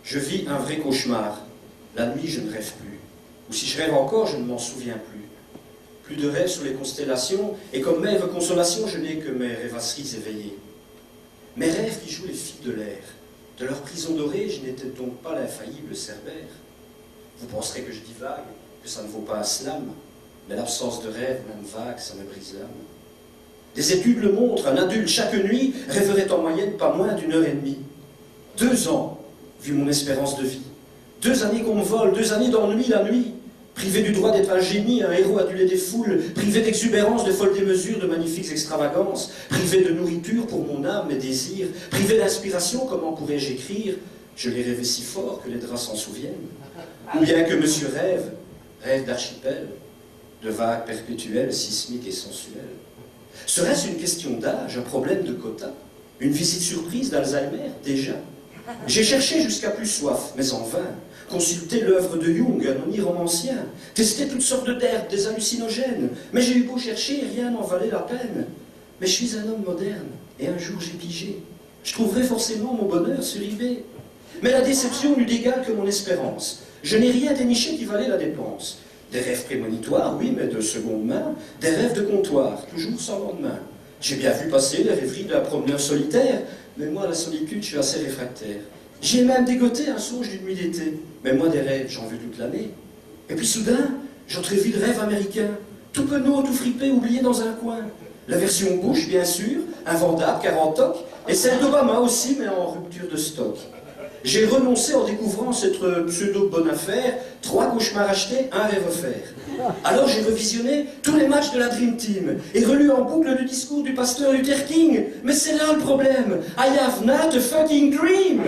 Je vis un vrai cauchemar. La nuit, je ne rêve plus. Ou si je rêve encore, je ne m'en souviens plus. Plus de rêves sur les constellations, et comme mère consolation, je n'ai que mes rêvasseries éveillées. Mes rêves qui jouent les filles de l'air. De leur prison dorée, je n'étais donc pas l'infaillible Cerbère. Vous penserez que je divague, que ça ne vaut pas un slam, mais l'absence de rêve, même vague, ça me brise l'âme. Des études le montrent, un adulte chaque nuit rêverait en moyenne pas moins d'1h30. 2 ans, vu mon espérance de vie. 2 années qu'on me vole, 2 années d'ennui la nuit. Privé du droit d'être un génie, un héros adulé des foules, privé d'exubérance, de folles démesures, de magnifiques extravagances, privé de nourriture pour mon âme, mes désirs, privé d'inspiration, comment pourrais-je écrire? Je l'ai rêvé si fort que les draps s'en souviennent. Ou bien que monsieur rêve, rêve d'archipel, de vagues perpétuelles, sismiques et sensuelles. Serait-ce une question d'âge, un problème de quota? Une visite surprise d'Alzheimer, déjà? J'ai cherché jusqu'à plus soif, mais en vain. Consulté l'œuvre de Jung, un oniromancien, testé toutes sortes d'herbes, des hallucinogènes, mais j'ai eu beau chercher, rien n'en valait la peine. Mais je suis un homme moderne, et un jour j'ai pigé. Je trouverai forcément mon bonheur sur eBay. Mais la déception n'eut d'égal que mon espérance. Je n'ai rien déniché qui valait la dépense. Des rêves prémonitoires, oui, mais de seconde main, des rêves de comptoir, toujours sans lendemain. J'ai bien vu passer les rêveries d'un promeneur solitaire, mais moi, à la solitude, je suis assez réfractaire. J'ai même dégoté un songe d'une nuit d'été, mais moi, des rêves, j'en veux toute l'année. Et puis soudain, j'entrevis le rêve américain, tout penaud, tout fripé, oublié dans un coin. La version Bush, bien sûr, invendable, 40 tocs, et celle d'Obama aussi, mais en rupture de stock. J'ai renoncé en découvrant cette pseudo-bonne affaire, 3 cauchemars achetés, 1 rêve offert. Alors j'ai revisionné tous les matchs de la Dream Team et relu en boucle le discours du pasteur Luther King. Mais c'est là le problème. I have not a fucking dream.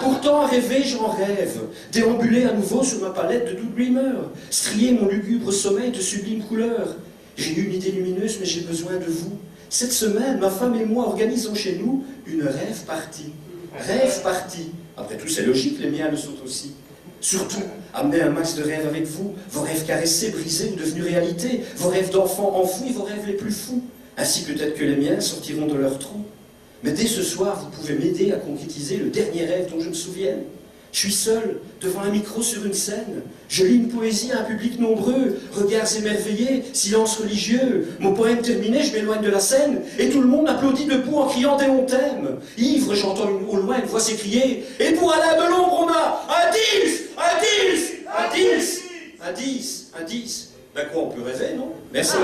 Pourtant, à rêver, j'en rêve. Déambuler à nouveau sur ma palette de doux dreamers. Strier mon lugubre sommeil de sublimes couleurs. J'ai eu une idée lumineuse, mais j'ai besoin de vous. Cette semaine, ma femme et moi organisons chez nous une rêve party. Rêve party. Après tout, c'est logique, les miens le sont aussi. Surtout, amenez un max de rêves avec vous, vos rêves caressés, brisés ou devenus réalité, vos rêves d'enfants enfouis, vos rêves les plus fous. Ainsi peut-être que les miens sortiront de leur trou. Mais dès ce soir, vous pouvez m'aider à concrétiser le dernier rêve dont je me souvienne. Je suis seul, devant un micro sur une scène. Je lis une poésie à un public nombreux, regards émerveillés, silence religieux. Mon poème terminé, je m'éloigne de la scène, et tout le monde applaudit debout en criant des on t'aime. Ivre, j'entends au loin une voix s'écrier. Et pour Alain Delombre, on a un 10, un 10, un 10, un 10, un 10. Ben quoi, on peut rêver, non? Merci.